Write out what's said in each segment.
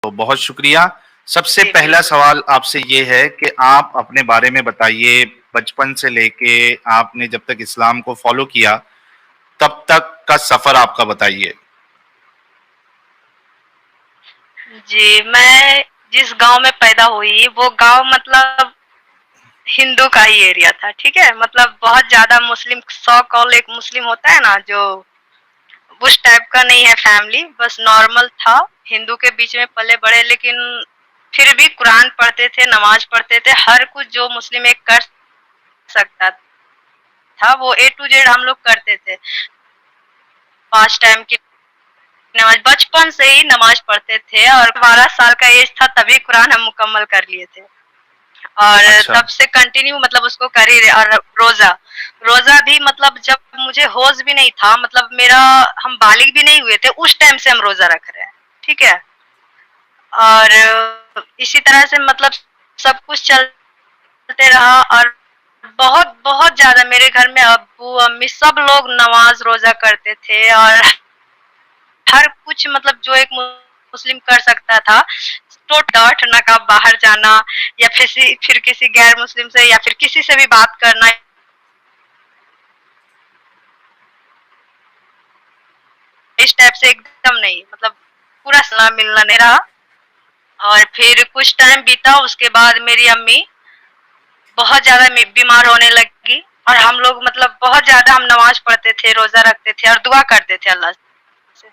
तो बहुत शुक्रिया। सबसे जी पहला बिल्कुल। सवाल आपसे ये है कि आप अपने बारे में बताइए, बचपन से लेके आपने जब तक इस्लाम को फॉलो किया, तब तक का सफर आपका बताइए। जी, मैं जिस गाँव में पैदा हुई, वो गाँव मतलब हिंदू का ही एरिया था, ठीक है? मतलब बहुत ज़्यादा मुस्लिम सौ कॉल एक मुस्लिम होता है ना, जो उस टाइप का नहीं है फैमिली, बस नॉर्मल था। हिंदू के बीच में पले-बड़े, लेकिन फिर भी कुरान पढ़ते थे, नमाज़ पढ़ते थे, हर कुछ जो मुस्लिम एक कर सकता था, वो ए टू जेड हम लोग करते थे। 5 टाइम की नमाज़, बचपन से ही नमाज़ पढ़ते थे और 12 साल का एज था तभी कुरान हम मुकम्मल कर लिए थे। और अच्छा। तब से कंटिन्यू मतलब उसको कर ही रहे। और रोज़ा, रोज़ा भी मतलब जब मुझे होश भी नहीं था, मतलब मेरा हम बालिग भी नहीं हुए थे, उस टाइम से हम रोज़ा रख रहे हैं, ठीक है? और इसी तरह से मतलब सब कुछ चलते रहा। और बहुत ज़्यादा मेरे घर में अब्बू-अम्मी सब लोग नमाज़ रोज़ा करते थे और हर कुछ मतलब जो एक मुस्लिम कर सकता था, तो डाँट नकाब बाहर जाना या फिर किसी गैर मुस्लिम से या फिर किसी से भी बात करना, इस टाइप से एकदम नहीं, मतलब पूरा सलाम मिलना नहीं रहा। और फिर कुछ टाइम बीता, उसके बाद मेरी अम्मी बहुत ज़्यादा बीमार होने लगी और हम लोग मतलब बहुत ज़्यादा हम नमाज़ पढ़ते थे, रोज़ा रखते थे और दुआ करते थे अल्लाह से,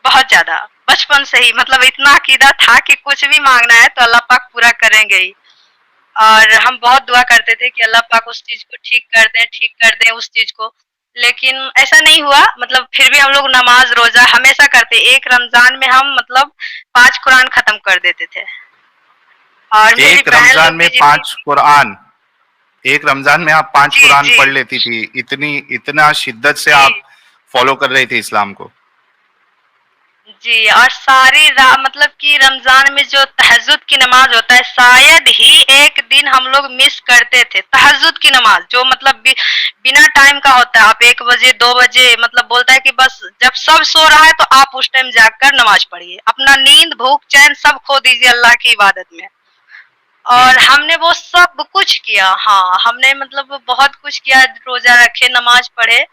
बहुत ज़्यादा। बचपन से ही मतलब इतना अकीदा था कि कुछ भी माँगना है तो अल्लाह पाक पूरा करेंगे ही। और हम बहुत दुआ करते थे कि अल्लाह पाक उस चीज़ को ठीक कर दें उस चीज़ को। लेकिन ऐसा नहीं हुआ, मतलब फिर भी हम लोग नमाज़, रोज़ा हमेशा करते। एक रमज़ान में हम मतलब 5 कुरान ख़त्म कर देते थे। और मेरी एक बहन रमजान लोग में भी जितनी 5 कुरान, एक रमजान में आप 5 जी, कुरान जी, पढ़ लेती थी, इतनी इतना शिद्दत से जी। आप फॉलो कर रहे थे इस्लाम को। जी, और सारी रा मतलब कि रमज़ान में जो तहज्जुद की नमाज़ होता है, शायद ही एक दिन हम लोग मिस करते थे। तहज्जुद की नमाज़ जो मतलब बिना टाइम का होता है, आप 1 बजे, 2 बजे मतलब बोलता है कि बस जब सब सो रहा है तो आप उस टाइम जाकर नमाज़ पढ़िए। अपना नींद, भूख, चैन सब खो दीजिए अल्लाह की इबादत में। और हमने वो सब कुछ किया, हाँ, हमने मतलब बहुत कुछ किया, रोज़ा रखे, नमाज़ पढ़े।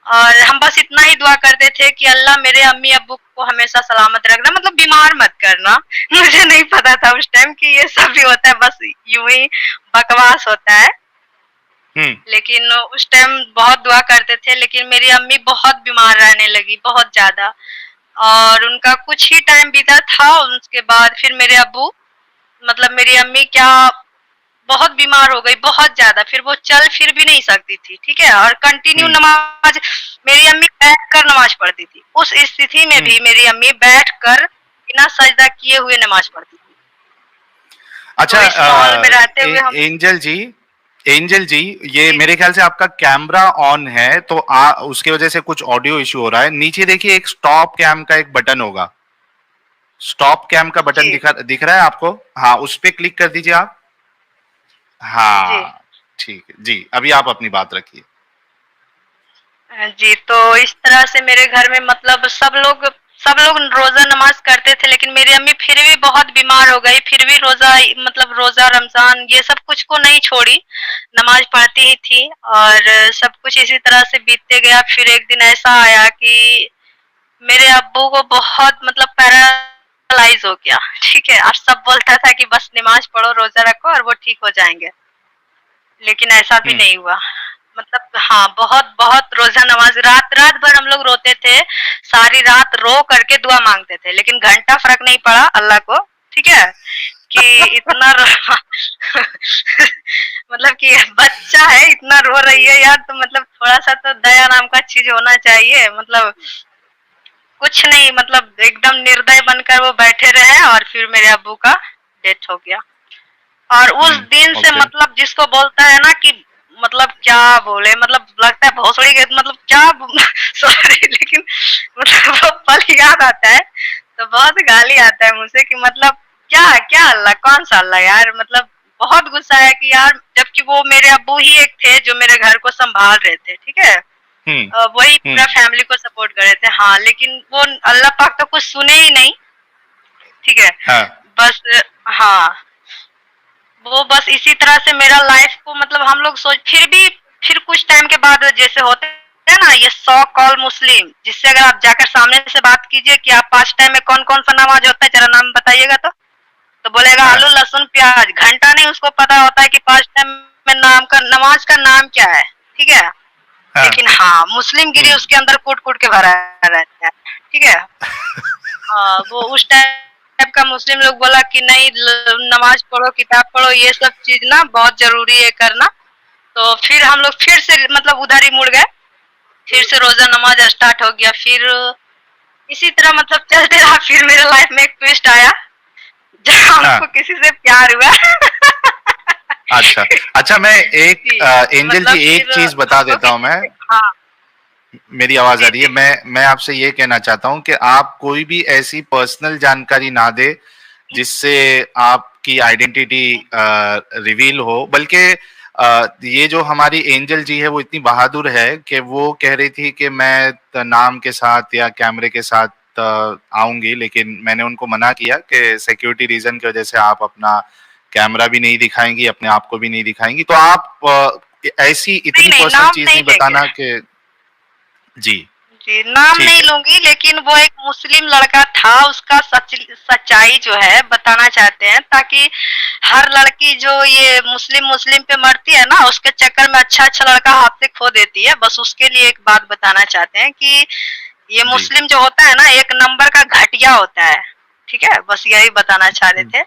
और हम बस इतना ही दुआ करते थे कि अल्लाह मेरे अम्मी-अब्बू को हमेशा सलामत रखना, मतलब बीमार मत करना। मुझे नहीं पता था उस टाइम कि ये सब भी होता है, बस यूँ ही बकवास होता है। हुँ। लेकिन उस टाइम बहुत दुआ करते थे, लेकिन मेरी अम्मी बहुत बीमार रहने लगी, बहुत ज़्यादा। और उनका कुछ ही टाइम बीता था, उसके बाद फिर मेरे अब्बू मतलब मेरी अम्मी क्या बहुत बीमार हो गई, बहुत ज़्यादा, फिर वो चल फिर भी नहीं सकती थी, ठीक है? और कंटिन्यू हुँ। नमाज़ मेरी अम्मी बैठकर नमाज़ पढ़ती थी। उस स्थिति में हुँ। भी मेरी अम्मी बैठकर बिना सजदा किए हुए नमाज़ पढ़ती थी। तो अच्छा, इस माहौल में रहते हुए हम एंजल जी, एंजल जी, ये जी, मेरे ख्याल से आपका कैमरा ऑन है, तो उसकी वजह से कुछ ऑडियो इशू हो रहा है। नीचे देखिए एक स्टॉप कैम का एक बटन होगा। स्टॉप कैम का बटन जी, दिख रहा है आपको? हाँ, उस पे क्लिक कर दीजिए आप। जी। हाँ, ठीक है। जी, अभी आप अपनी बात रखिए। जी, तो इस तरह से मेरे घर में मतलब सब लोग रोज़ा नमाज़ करते थे, लेकिन मेरी अम्मी फिर भी बहुत बीमार हो गई, फिर भी रोज़ा मतलब रोज़ा, रमज़ान ये सब कुछ को नहीं छोड़ी, नमाज़ पढ़ती ही थी। और सब कुछ इसी तरह से बीतते गया। फिर एक दिन ऐसा आया कि मेरे अब्बू को बहुत मतलब पैरालाइज़ हो गया, ठीक है? और सब बोलता था कि बस नमाज़ पढ़ो, रोज़ा रखो और वो ठीक हो जाएँगे। लेकिन ऐसा भी हुँ। नहीं हुआ। मतलब हाँ, बहुत-बहुत रोज़ा नमाज़ रात-रात भर हम लोग रोते थे, सारी रात रो करके दुआ माँगते थे, लेकिन घंटा फ़र्क नहीं पड़ा अल्लाह को, ठीक है? कि इतना रो मतलब कि बच्चा है, इतना रो रही है यार, तो मतलब थोड़ा-सा तो दया नाम का चीज़ होना चाहिए। मतलब कुछ नहीं, मतलब एकदम निर्दय बनकर वो बैठे रहे और फिर मेरे अब्बू का डेथ हो गया। और उस हुँ। दिन से ओके। मतलब जिसको बोलता है ना कि मतलब क्या बोले, मतलब लगता है भोसड़ी के मतलब क्या सॉरी, लेकिन मतलब वो पल याद आता है तो बहुत गाली आता है मुझसे कि मतलब क्या क्या अल्लाह, कौन सा अल्लाह यार, मतलब बहुत गुस्सा है कि यार, जबकि वो मेरे अब्बू ही एक थे जो मेरे घर को संभाल रहे थे, ठीक है? हुँ। वही हुँ। पूरा फैमिली को सपोर्ट कर रहे थे, हाँ, लेकिन वो अल्लाह पाक तो कुछ सुने ही नहीं। ठीक है। हाँ। बस हाँ, वो बस इसी तरह से मेरा लाइफ को मतलब हम लोग सोच फिर कुछ टाइम के बाद जैसे होते हैं ना ये सौ कॉल मुस्लिम, जिससे अगर आप जाकर सामने से बात कीजिए कि आप 5 टाइम में कौन-कौन सा नमाज होता है जरा नाम बताइएगा तो बोलेगा हाँ। आलू लहसुन प्याज, घंटा नहीं उसको पता होता है कि 5 टाइम में नाम का नमाज का नाम क्या है, ठीक है। हाँ। लेकिन हाँ, मुस्लिम गिरी उसके अंदर कूट-कूट के भरा रहता है, ठीक है। वो उस टाइप का मुस्लिम लोग बोला कि नहीं नमाज पढ़ो, किताब पढ़ो, ये सब चीज ना बहुत जरूरी है करना। तो फिर हम लोग फिर से मतलब उधर ही मुड़ गए, फिर से रोजा नमाज स्टार्ट हो गया। फिर इसी तरह मतलब चलते रहा। फिर मेरे लाइफ में एक ट्विस्ट आया जहाँ हाँ। हमको किसी से प्यार हुआ। अच्छा, अच्छा, मैं एक जी, एंजल मतलब जी एक फिर चीज बता हमको देता हूँ किसी मैं। से हाँ, मेरी आवाज आ जी, रही है। जी, मैं आपसे ये कहना चाहता हूँ कि आप कोई भी ऐसी पर्सनल जानकारी ना दे जिससे आपकी आइडेंटिटी रिवील हो। बल्कि ये जो हमारी एंजल जी है वो इतनी बहादुर है कि वो कह रही थी कि मैं नाम के साथ या कैमरे के साथ आऊंगी, लेकिन मैंने उनको मना किया कि सिक्योरिटी रीजन की वजह से आप अपना कैमरा भी नहीं दिखाएंगी, अपने आप को भी नहीं दिखाएंगी। तो आप ऐसी नहीं, इतनी नहीं, पर्सनल नाम चीज नहीं नहीं लेंगे। बताना कि जी। जी, नाम ठीक नहीं है। लूँगी, लेकिन वो एक मुस्लिम लड़का था, उसका सच्चाई जो है बताना चाहते हैं, ताकि हर लड़की जो ये मुस्लिम पे मरती है ना, उसके चक्कर में अच्छा-अच्छा लड़का हाथ से खो देती है। बस उसके लिए एक बात बताना चाहते हैं कि ये जी। मुस्लिम जो होता है ना, एक नंबर का घटिया होता है, ठीक है? बस यही बताना चाह रहे थे।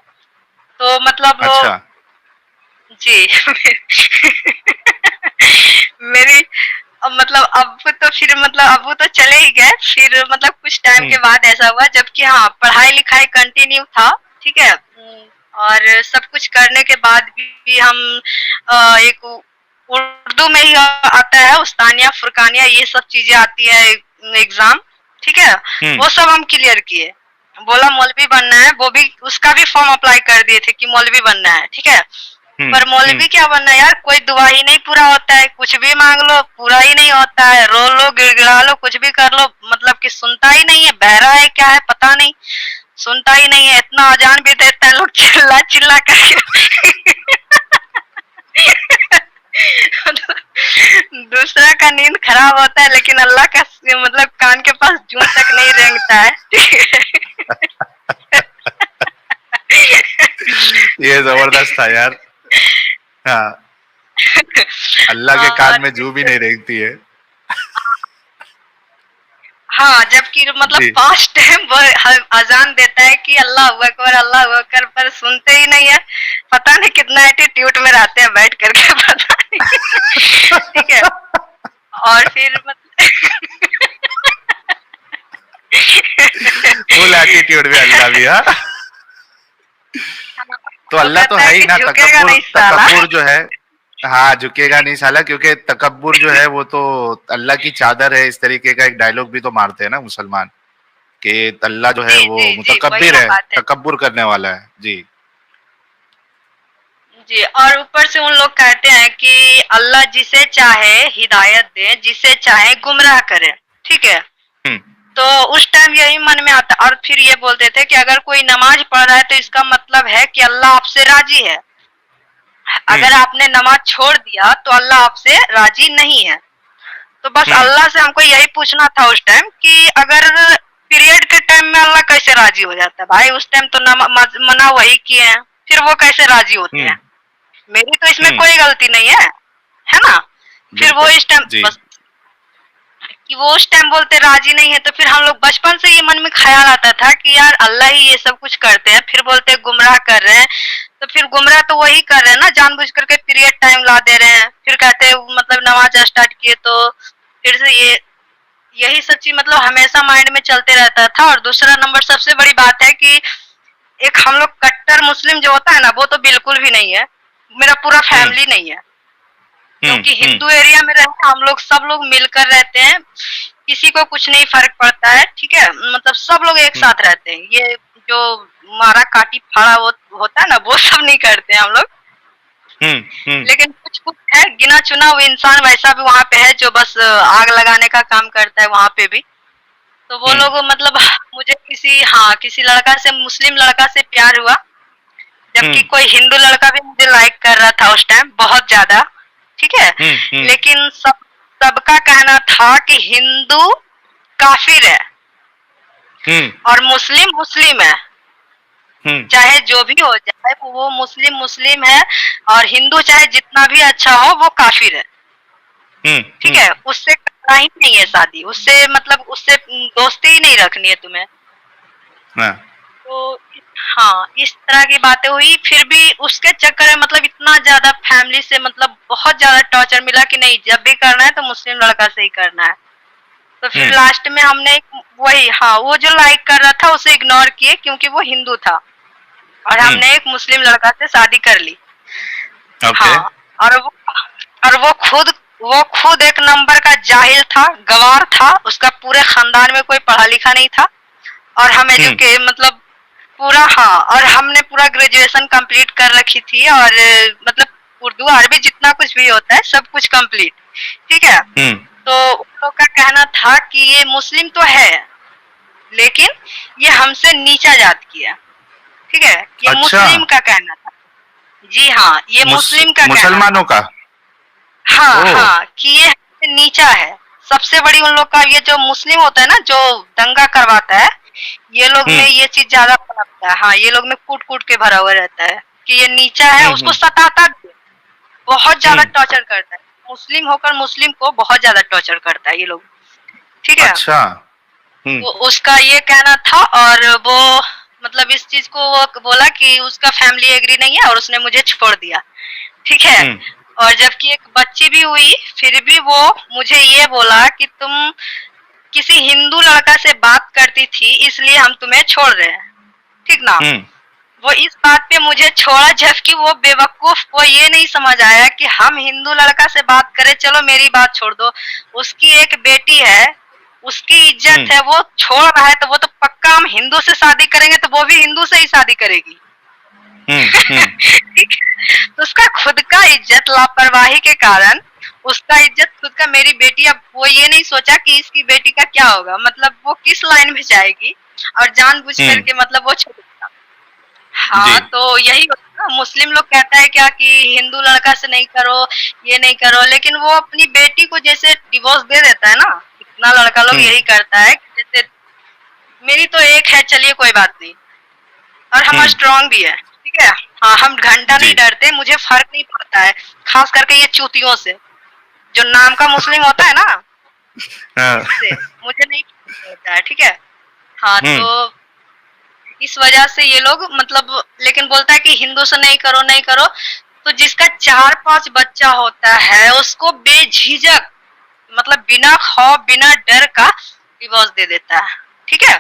तो मतलब अच्छा। जी। मेरी मतलब अब्बू तो चले ही गए। फिर मतलब कुछ टाइम हुँ। के बाद ऐसा हुआ जबकि हाँ, पढ़ाई-लिखाई कंटिन्यू था, ठीक है? और सब कुछ करने के बाद भी हम एक उर्दू में ही आता है उस्तानिया, फुरकानिया ये सब चीज़ें आती है एग्ज़ाम, ठीक है? हुँ। वो सब हम क्लियर किए। बोला मौलवी बनना है, वो भी उसका भी फॉर्म अप्लाई कर दिए थे कि मौलवी बनना है, ठीक है? हुँ। पर हुँ। मौलवी क्या बनना है यार, कोई दुआ ही नहीं पूरा होता है, कुछ भी मांग लो पूरा ही नहीं होता है, रो लो गिड़गिड़ा लो कुछ भी कर लो, मतलब कि सुनता ही नहीं है, बहरा है क्या है पता नहीं, सुनता ही नहीं है। इतना अजान भी देता है लोग चिल्ला चिल्ला कर। दूसरा का नींद खराब होता है लेकिन अल्लाह का मतलब कान के पास जूं तक नहीं रेंगता है। ये ज़बरदस्त था यार। हाँ। अल्लाह के कान और में जूं भी नहीं रेंगती है। हाँ, जबकि मतलब जी। 5 टाइम वो अज़ान देता है कि अल्लाहू अकबर, पर सुनते ही नहीं है। पता नहीं कितना एटीट्यूड में रहते हैं बैठ कर के पता नहीं। ठीक है? और फिर फुल एटीट्यूड में अल्लाह भी, हाँ। तो वो अल्लाह तो कहता है है ही कि ना। झुकेगा तकब्बुर नहीं साला। तकब्बुर जो है, हाँ, झुकेगा नहीं साला, क्योंकि तकब्बुर जो है वो तो अल्लाह की चादर है। इस तरीके का एक डायलॉग भी तो मारते हैं ना मुसलमान कि अल्लाह जो है जी, वो जी, जी, वही मुतकब्बिर ना है, बात है। तकब्बुर करने वाला है। जी। जी, और ऊपर से उन लोग कहते हैं कि अल्लाह जिसे चाहे हिदायत दे, जिसे चाहे गुमराह करे, ठीक है? हुँ। तो उस टाइम यही मन में आता और फिर ये बोलते थे कि अगर कोई नमाज पढ़ रहा है तो इसका मतलब है कि अल्लाह आपसे राजी है। हुँ। अगर आपने नमाज छोड़ दिया तो अल्लाह आपसे राजी नहीं है। तो बस हुँ। अल्लाह से हमको यही पूछना था उस टाइम कि अगर पीरियड के टाइम में अल्लाह कैसे राजी हो जाता है? भाई उस टाइम तो मना वही किए हैं, फिर वो कैसे राजी होते हुँ। हैं? मेरी तो इसमें हुँ। कोई गलती नहीं है ना? फिर वो बिल्कुल। इस टाइम जी। बस कि वो उस टाइम बोलते राजी नहीं है, तो फिर हम लोग बचपन से ये मन में ख्याल आता था कि यार अल्लाह ही ये सब कुछ करते हैं, फिर बोलते गुमराह कर रहे हैं। तो फिर गुमराह तो वही कर रहे हैं ना, जानबूझ करके पीरियड टाइम ला दे रहे हैं, फिर कहते हैं मतलब नमाज स्टार्ट किए तो फिर से यही सब चीज मतलब हमेशा माइंड में चलते रहता था। और दूसरा नंबर सबसे बड़ी बात है कि एक हम लोग कट्टर मुस्लिम जो होता है ना, वो तो बिल्कुल भी नहीं है, मेरा पूरा हुँ। फैमिली नहीं है। हुँ। क्योंकि हुँ। हिंदू एरिया में रहते हैं हम लोग, सब लोग मिलकर रहते हैं, किसी को कुछ नहीं फर्क पड़ता है, ठीक है? मतलब सब लोग एक हुँ। साथ रहते हैं। ये जो मारा काटी फाड़ा वो होता है ना, वो सब नहीं करते हैं हम लोग। हुँ। हुँ। लेकिन कुछ कुछ है गिना चुना हुआ इंसान वैसा भी वहाँ पे है जो बस आग लगाने का काम करता है वहाँ पे भी। तो वो लोग मतलब मुझे किसी लड़का से, मुस्लिम लड़का से प्यार हुआ, जबकि कोई हिंदू लड़का भी मुझे लाइक कर रहा था उस टाइम बहुत ज्यादा, ठीक है। लेकिन सबका कहना था कि हिंदू काफिर है और मुस्लिम मुस्लिम है, चाहे जो भी हो जाए वो मुस्लिम मुस्लिम है, और हिंदू चाहे जितना भी अच्छा हो वो काफिर है, ठीक है। उससे करना ही नहीं है शादी, उससे मतलब उससे दोस्ती ही नहीं रखनी है तुम्हें। तो हाँ, इस तरह की बातें हुई। फिर भी उसके चक्कर में मतलब इतना ज्यादा फैमिली से मतलब बहुत ज्यादा टॉर्चर मिला कि नहीं, जब भी करना है तो मुस्लिम लड़का से ही करना है। तो फिर लास्ट में हमने वही, हाँ, वो जो लाइक कर रहा था उसे इग्नोर किए क्योंकि वो हिंदू था, और हमने एक मुस्लिम लड़का से शादी कर ली। हाँ, और वो खुद एक नंबर का जाहिल था, गवार था, उसका पूरे खानदान में कोई पढ़ा लिखा नहीं था, और हम मतलब पूरा, हाँ, और हमने पूरा ग्रेजुएशन कंप्लीट कर रखी थी, और मतलब उर्दू अरबी जितना कुछ भी होता है सब कुछ कंप्लीट, ठीक है। तो उन लोग का कहना था कि ये मुस्लिम तो है लेकिन ये हमसे नीचा जात की है, ठीक है। ये अच्छा। मुस्लिम का कहना था, जी हाँ, ये मुस्लिम का, मुसलमानों का, हाँ हाँ, कि ये हमसे नीचा है। सबसे बड़ी उन लोग का ये जो मुस्लिम होता है ना, जो दंगा करवाता है, ये लोग में ये चीज ज्यादा पनपता है। हाँ, ये लोग में कूट कूट के भरा हुआ रहता है कि ये नीचा है, उसको सताता भी है, बहुत ज्यादा टॉर्चर करता है। मुस्लिम होकर मुस्लिम को बहुत ज्यादा टॉर्चर करता है ये लोग, ठीक है। अच्छा। तो उसका ये कहना था, और वो मतलब इस चीज को वो बोला कि उसका फैमिली एग्री नहीं है और उसने मुझे छोड़ दिया, ठीक है। और जबकि एक बच्ची भी हुई, फिर भी वो मुझे ये बोला कि तुम किसी हिंदू लड़का से बात करती थी इसलिए हम तुम्हें छोड़ रहे हैं, ठीक ना। वो इस बात पे मुझे छोड़ा, जबकि वो बेवकूफ को ये नहीं समझ आया कि हम हिंदू लड़का से बात करें, चलो मेरी बात छोड़ दो, उसकी एक बेटी है, उसकी इज्जत है, वो छोड़ रहा है तो वो तो पक्का हम हिंदू से शादी करेंगे तो वो भी हिंदू से ही शादी करेगी। तो उसका खुद का इज्जत लापरवाही के कारण, उसका इज्जत खुद का, मेरी बेटी, अब वो ये नहीं सोचा कि इसकी बेटी का क्या होगा, मतलब वो किस लाइन में जाएगी, और जानबूझ करके मतलब वो छोड़ दिया। हाँ, तो यही होता है, मुस्लिम लोग कहता है क्या कि हिंदू लड़का से नहीं करो, ये नहीं करो, लेकिन वो अपनी बेटी को जैसे डिवोर्स दे देता है ना, इतना लड़का लोग यही करता है। जैसे मेरी तो एक है, चलिए कोई बात नहीं, और हम स्ट्रांग भी है, ठीक है। हाँ, हम घंटा नहीं डरते, मुझे फर्क नहीं पड़ता है, खास करके ये चूतियों से, जो नाम का मुस्लिम होता है ना, मुझे नहीं होता है, ठीक है। हाँ, तो इस वजह से ये लोग मतलब, लेकिन बोलता है कि हिंदू से नहीं करो नहीं करो, तो जिसका 4-5 बच्चा होता है उसको बेझिझक, मतलब बिना खौफ बिना डर का डिवोर्स दे देता है, ठीक है।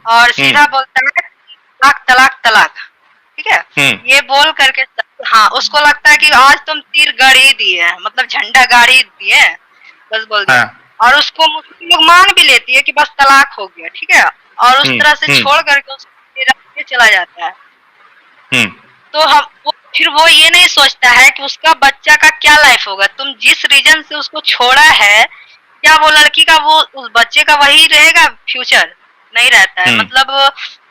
और सीधा बोलता है तलाक तलाक तलाक, ठीक है। ये बोल करके, हाँ, उसको लगता है कि आज तुम तीर गाड़ ही दिए, मतलब झंडा गाड़ ही दिए, बस बोल दिया। और उसको मुस्लिम लोग मान भी लेती है कि बस तलाक हो गया, ठीक है, और उस तरह से छोड़ करके उसको चला जाता है। तो फिर वो ये नहीं सोचता है कि उसका बच्चा का क्या लाइफ होगा। तुम जिस रीजन से उसको छोड़ा है, क्या वो लड़की का, वो उस बच्चे का वही रहेगा फ्यूचर? नहीं रहता है। मतलब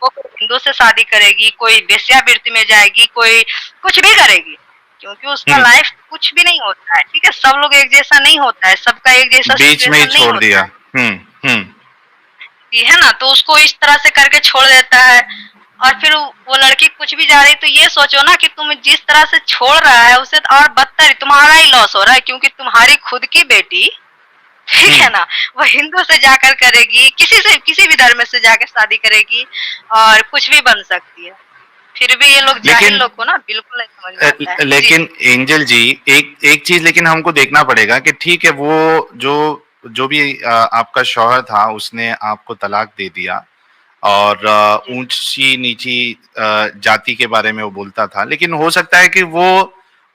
वो हिंदू से शादी करेगी, कोई वेश्यावृत्ति में जाएगी, कोई कुछ भी करेगी, क्योंकि उसका लाइफ कुछ भी नहीं होता है, ठीक है। सब लोग एक जैसा नहीं होता है, सबका एक जैसा बीच में ही छोड़ दिया। है ना, तो उसको इस तरह से करके छोड़ देता है। और फिर वो लड़की कुछ भी जा रही, तो ये सोचो ना कि तुम जिस तरह से छोड़ रहा है उसे, और बदतर तुम्हारा ही लॉस हो रहा है, क्योंकि तुम्हारी खुद की बेटी, ठीक है ना, वो हिंदू से जाकर करेगी, किसी भी धर्म से जाकर शादी करेगी, और कुछ भी बन सकती है। फिर भी ये लोग जाहिल लोग को ना बिल्कुल नहीं समझ में आता है। लेकिन एंजल जी, एक चीज लेकिन हमको देखना पड़ेगा कि ठीक है, वो जो भी आपका शौहर था उसने आपको तलाक दे दिया, और ऊंची नीची जाति के बारे में वो बोलता था, लेकिन हो सकता है कि वो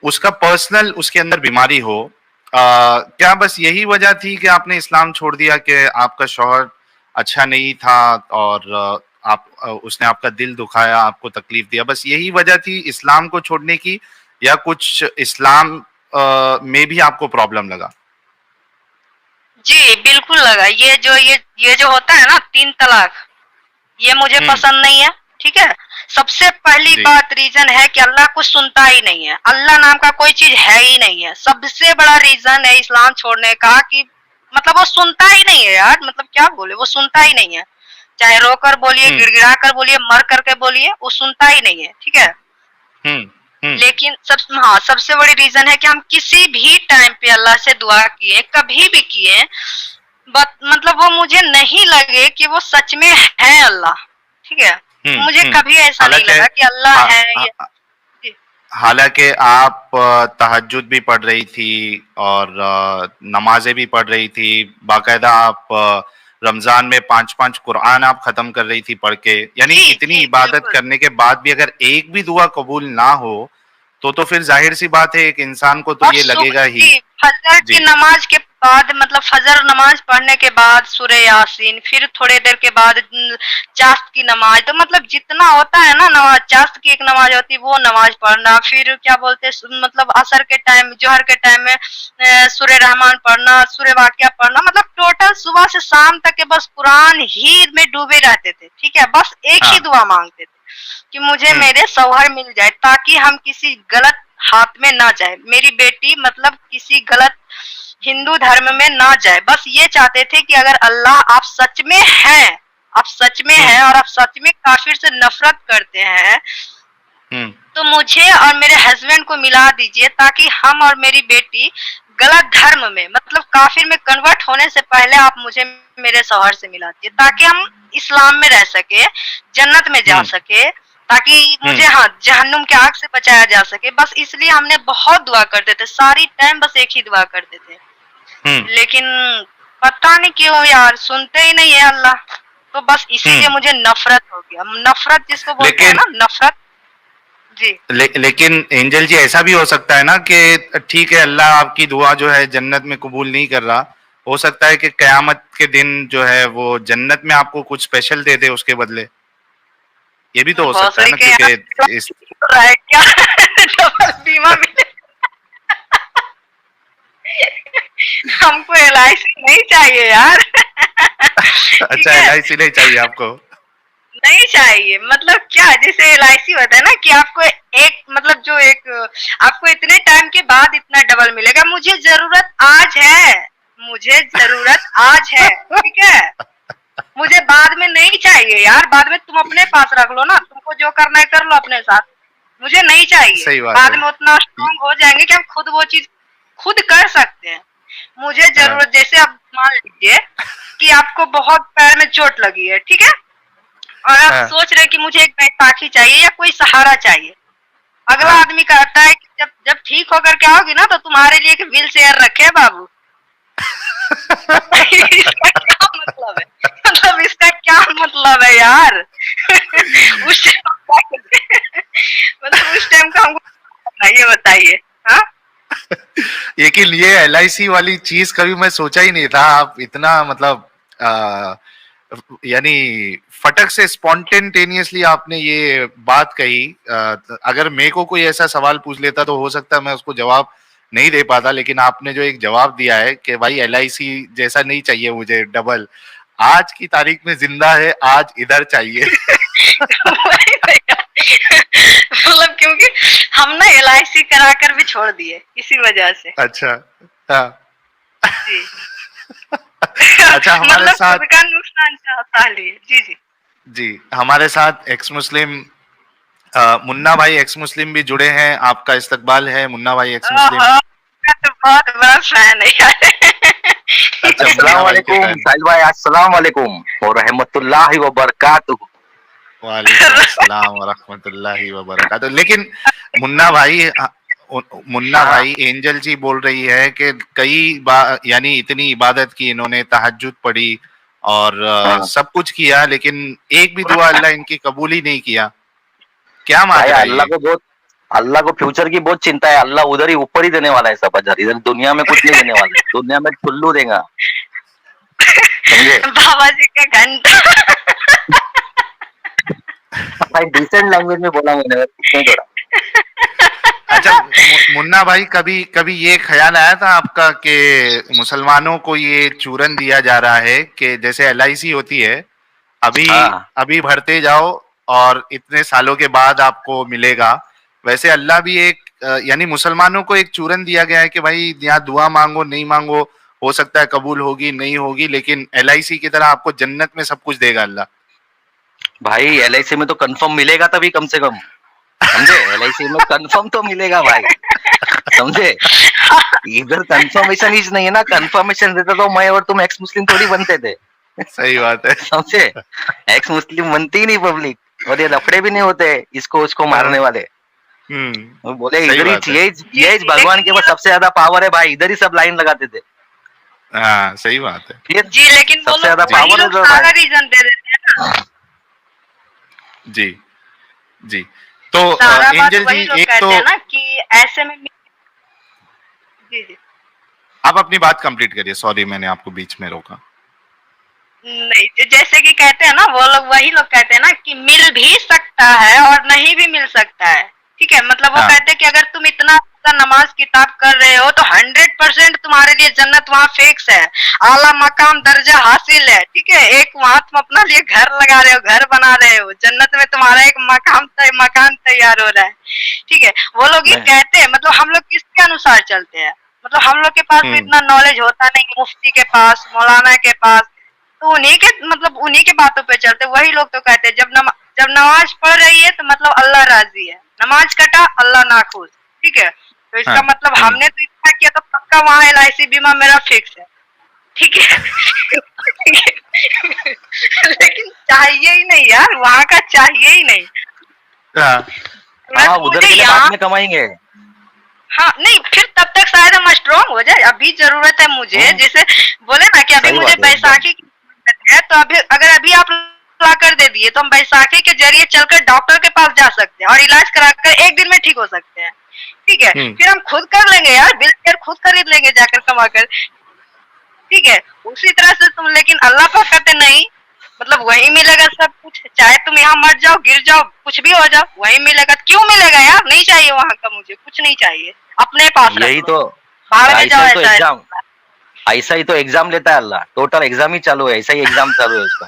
उसका पर्सनल उसके अंदर बीमारी हो। क्या बस यही वजह थी कि आपने इस्लाम छोड़ दिया कि आपका शौहर अच्छा नहीं था, और उसने आपका दिल दुखाया, आपको तकलीफ दिया, बस यही वजह थी इस्लाम को छोड़ने की, या कुछ इस्लाम में भी आपको प्रॉब्लम लगा? जी, बिल्कुल लगा। ये जो होता है ना 3 तलाक, ये मुझे हम्म। पसंद नहीं है, ठीक है? सबसे पहली जी। बात रीज़न है कि अल्लाह कुछ सुनता ही नहीं है। अल्लाह नाम का कोई चीज़ है ही नहीं है। सबसे बड़ा रीज़न है इस्लाम छोड़ने का कि मतलब वो सुनता ही नहीं है यार, मतलब क्या बोले, वो सुनता ही नहीं है। चाहे रोकर बोलिए, हम्म। गिड़गिड़ा कर बोलिए, मर करके बोलिए, वो सुनता ही नहीं है, ठीक है? हम्म। हम्म। लेकिन सबसे बड़ी रीज़न है कि हम किसी भी टाइम पे अल्लाह से दुआ किए, कभी भी किए, बट मतलब वो मुझे नहीं लगे कि वो सच में है अल्लाह, ठीक है? हम्म। मुझे हम्म। कभी ऐसा नहीं हालांकि लगा कि अल्लाह हा, है हा, ये। जी, हालांकि आप तहज्जुद भी पढ़ रही थी और नमाजें भी पढ़ रही थी, बाकायदा आप रमजान में 5-5 कुरान आप खत्म कर रही थी पढ़ के, यानी जी, इतनी जी, इबादत बिल्कुल। करने के बाद भी अगर एक भी दुआ कबूल ना हो तो फिर जाहिर सी बात है एक इंसान को तो और ये लगेगा ही। जी, फजर की जी। नमाज के बाद मतलब फजर नमाज पढ़ने के बाद सूरह यासीन, फिर थोड़े देर के बाद चाश्त की नमाज, तो मतलब जितना होता है ना नमाज, चाश्त की एक नमाज होती है वो नमाज पढ़ना, फिर क्या बोलते हैं मतलब असर के टाइम, जोहर के टाइम में सूरह रहमान पढ़ना, सूरह वाकिया पढ़ना, मतलब टोटल सुबह से शाम तक के बस कुरान ही में डूबे रहते थे, ठीक है? बस एक ही हाँ। दुआ मांगते थे कि मुझे हम्म। मेरे शौहर मिल जाए ताकि हम किसी गलत हाथ में ना जाए, मेरी बेटी मतलब किसी गलत हिंदू धर्म में ना जाए। बस ये चाहते थे कि अगर अल्लाह आप सच में हैं, आप सच में हम्म। हैं और आप सच में काफिर से नफरत करते हैं, हम्म। तो मुझे और मेरे हस्बैंड को मिला दीजिए ताकि हम और मेरी बेटी गलत धर्म में मतलब काफिर में कन्वर्ट होने से पहले आप मुझे मेरे शौहर से मिला दीजिए ताकि हम इस्लाम में रह सके, जन्नत में जा हम्म। सके, ताकि मुझे हम्म। हाँ जहन्नुम के आग से बचाया जा सके। बस इसलिए हमने बहुत दुआ करते थे, सारी टाइम बस एक ही दुआ करते थे। हम्म। लेकिन पता नहीं क्यों यार सुनते ही नहीं है अल्लाह। तो बस इसीलिए हम्म। मुझे नफरत हो गया। नफरत जिसको बोलते हैं लेकिन ना, नफरत। जी। लेकिन एंजल जी ऐसा भी हो सकता है ना कि ठीक है अल्लाह आपकी दुआ जो है जन्नत में कबूल नहीं कर रहा, हो सकता है कि कयामत के दिन जो है वो जन्नत में आपको कुछ स्पेशल दे दे उसके बदले। ये भी तो हो सकता है भोसड़ी ना, के क्योंकि यहाँ इस हो रहा है क्या? डबल बीमा मिले। हमको एलआईसी नहीं चाहिए यार। अच्छा ठीक है, एलआईसी नहीं चाहिए आपको। नहीं चाहिए मतलब क्या, जैसे एलआईसी होता है ना कि आपको एक मतलब जो एक आपको इतने टाइम के बाद इतना डबल मिलेगा। मुझे जरूरत आज है, मुझे जरूरत आज है, ठीक है? मुझे बाद में नहीं चाहिए यार, बाद में तुम अपने पास रख लो ना, तुमको जो करना है कर लो अपने साथ। मुझे नहीं चाहिए। सही बात बाद है। में उतना स्ट्रांग हो जाएंगे कि हम खुद वो चीज खुद कर सकते हैं। मुझे हाँ। जरूरत, जैसे आप मान लीजिए कि आपको बहुत पैर में चोट लगी है, ठीक है? और आप हाँ। सोच रहे हैं कि मुझे एक बैसाखी चाहिए या कोई सहारा चाहिए। अगला हाँ। आदमी कहता है कि जब जब ठीक होकर के आओगी ना तो तुम्हारे लिए एक व्हील चेयर रखे हैं बाबू। इसका क्या मतलब है? मतलब इसका क्या मतलब है यार? उस टाइम मतलब उस टाइम का हमको ये बताइए। हाँ, लेकिन ये एलआईसी वाली चीज कभी मैं सोचा ही नहीं था, आप इतना मतलब आ, यानी फटक से स्पॉन्टेनियसली आपने ये बात कही। अगर मेरे को कोई ऐसा सवाल पूछ लेता तो हो सकता है मैं उसको जवाब नहीं दे पाता, लेकिन आपने जो एक जवाब दिया है कि भाई एलआईसी जैसा नहीं चाहिए मुझे डबल, आज की तारीख में जिंदा है, आज इधर चाहिए। वही भैया। मतलब क्योंकि हम ना एलआईसी करा कर भी छोड़ दिए इसी वजह से। अच्छा। हाँ। जी। अच्छा हमारे मतलब साथ, खुद का नुकसान चाहता लिए। जी जी। जी हमारे साथ एक्स मुस्लिम मुन्ना भाई एक्स मुस्लिम भी जुड़े हैं, आपका इस्तकबाल है मुन्ना भाई एक्स मुस्लिम। ओहो, मैं तो बहुत बड़ा फैन है यार। अच्छा अस्सलाम मुन्ना भाई के वालेकुम फैन। साहिल भाई, अस्सलाम वालेकुम और रहमतुल्लाहि व बरकातुहू। वालेकुम अस्सलाम व रहमतुल्लाहि व बरकातहू। लेकिन मुन्ना भाई मुन्ना हाँ भाई एंजल जी बोल रही है कि कई बार यानी इतनी इबादत की इन्होंने, तहज्जुद पढ़ी और हाँ सब कुछ किया, लेकिन एक भी दुआ अल्लाह इनकी कबूल ही नहीं किया। क्या भाई, माजरा है ये? अल्लाह को फ्यूचर की बहुत चिंता है। अल्लाह उधर ही ऊपर ही देने वाला है सब अजर, इधर दुनिया में कुछ नहीं देने वाला है। दुनिया में टुल्लू देगा, समझे बाबा जी का घंटा। भाई? डिसेंट लैंग्वेज में बोला मैंने, कुछ नहीं थोड़ा। अच्छा मुन्ना भाई, कभी कभी ये ख्याल आया था आपका कि मुसलमानों को ये चूरन दिया जा रहा है कि जैसे LIC होती है, अभी हाँ अभी भरते जाओ और इतने सालों के बाद आपको मिलेगा, वैसे अल्लाह भी एक यानी मुसलमानों को एक चूरन दिया गया है कि भाई यहाँ दुआ मांगो, नहीं मांगो, हो सकता है कबूल होगी नहीं होगी, लेकिन LIC की तरह आपको जन्नत में सब कुछ देगा अल्लाह। भाई, LIC में तो कंफर्म मिलेगा तभी, कम से कम, समझे? LIC में कंफर्म तो मिलेगा भाई, समझे? इधर कंफर्मेशन ही नहीं है ना, कंफर्मेशन देता तो मैं और तुम एक्स मुस्लिम थोड़ी बनते थे। सही बात है। समझे? एक्स मुस्लिम बनती ही नहीं पब्लिक, और ये लफड़े भी नहीं होते इसको उसको मारने वाले। वो बोले सही इधर बात है। ये भगवान के पास सबसे ज्यादा पावर है भाई, इधर ही सब लाइन लगाते थे। हाँ सही बात है। फिर जी, लेकिन वो सबसे लोग ज्यादा वही पावर है लोग तो सारा भाई। रीजन दे देते हैं ना, जी जी। तो सारा बात एंजल वही जी, लोग एक कहते तो हैं ना कि ऐसे में। जी जी। आप अपनी बात कंप्लीट करिए, सॉरी मैंने आपको बीच में रोका। नहीं, जैसे कि कहते हैं ना, वो लोग वही लोग कहते हैं ना कि मिल भी सकता है और नहीं भी मिल सकता है, ठीक है? मतलब वो हाँ। कहते हैं कि अगर तुम इतना नमाज किताब कर रहे हो तो 100% तुम्हारे लिए जन्नत वहाँ फिक्स है, आला मकाम दर्जा हासिल है, ठीक है? एक वहाँ तुम अपना लिए घर लगा रहे हो, घर बना रहे हो, जन्नत में तुम्हारा एक मकान तैयार हो रहा है, ठीक है? वो लोग ये कहते हैं, मतलब हम लोग किसके अनुसार चलते हैं? मतलब हम लोग के पास तो इतना नॉलेज होता नहीं, मुफ्ती के पास, मौलाना के पास, तो उन्हीं के मतलब उन्हीं के बातों पे चलते। वही लोग तो कहते हैं जब नमाज पढ़ रही है तो मतलब अल्लाह राजी है, नमाज कटा अल्लाह नाखुश, ठीक है? तो इसका हाँ, मतलब हमने तो इतना किया तो पक्का वहाँ LIC बीमा मेरा फिक्स है, ठीक है? लेकिन चाहिए ही नहीं यार, वहाँ का चाहिए ही नहीं। हाँ, उधर के लिए बाद में कमाएंगे। हाँ नहीं, फिर तब तक शायद हम स्ट्रॉन्ग हो जाए। अभी जरूरत है मुझे, जैसे बोले ना कि अभी मुझे बैसाखी की जरूरत है, तो अभी आप ला कर दे दिए तो हम बैसाखी के जरिए चलकर डॉक्टर के पास जा सकते हैं और इलाज कराकर 1 दिन में ठीक हो सकते हैं, ठीक है? फिर हम खुद कर लेंगे यार, बिल कर खुद खरीद लेंगे जाकर कमा कर, ठीक है? उसी तरह से तुम, लेकिन अल्लाह पाक कहते नहीं, मतलब वही मिलेगा सब कुछ, चाहे तुम यहाँ मर जाओ, गिर जाओ, कुछ भी हो जाओ, वही मिलेगा। क्यों मिलेगा यार? नहीं चाहिए वहाँ का, मुझे कुछ नहीं चाहिए, अपने पास रख यही लो, तो, बाहर में जाओ। ऐसा ही तो एग्जाम लेता है अल्लाह, टोटल एग्जाम ही चालू है, ऐसा ही एग्जाम चालू है उसका,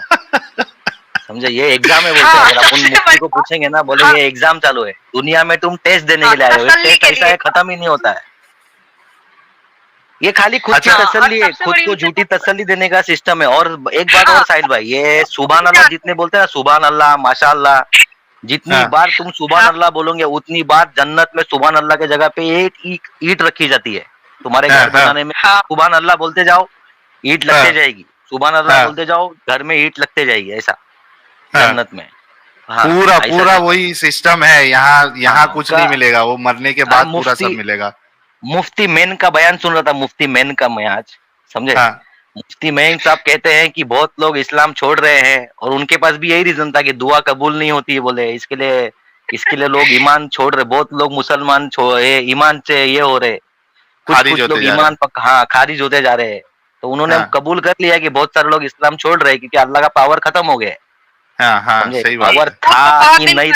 समझे? ये एग्जाम है बोलते हैं। अगर अपन मुफ्ती को पूछेंगे ना, बोले ये एग्जाम चालू है, दुनिया में तुम टेस्ट देने के लिए आए हो, टेस्ट ऐसा है खत्म ही नहीं होता है। ये खाली खुद की तसल्ली है, खुद को झूठी तसल्ली देने का सिस्टम है। और एक बात और साहिल भाई, ये सुभान अल्लाह जितने बोलते हैं ना, सुभान अल्लाह, माशाअल्लाह, जितनी बार तुम सुभान अल्लाह बोलोगे उतनी बार जन्नत में सुभान अल्लाह के जगह पे एक ईंट रखी जाती है। तुम्हारे घर बनाने में सुभान अल्लाह बोलते जाओ, ईंट लगते जाएगी, सुभान अल्लाह बोलते जाओ, घर में ईंट लगते जाएगी, ऐसा जन्नत में। हाँ, पूरा वही सिस्टम है। यहाँ कुछ नहीं मिलेगा, वो मरने के बाद पूरा सब मिलेगा। मुफ्ती मेन का बयान सुन रहा था, मुफ्ती मेन का मैं आज, समझे? मुफ्ती मेन साहब कहते हैं कि बहुत लोग इस्लाम छोड़ रहे हैं और उनके पास भी यही रीजन था कि दुआ कबूल नहीं होती है, बोले इसके लिए लोग ईमान छोड़ रहे, बहुत लोग मुसलमान ईमान से ये हो रहे, कुछ लोग ईमान खारिज होते जा रहे हैं। तो उन्होंने कबूल कर लिया कि बहुत सारे लोग इस्लाम छोड़ रहे हैं क्योंकि अल्लाह का पावर खत्म हो गया। सही बात पावर था कि नहीं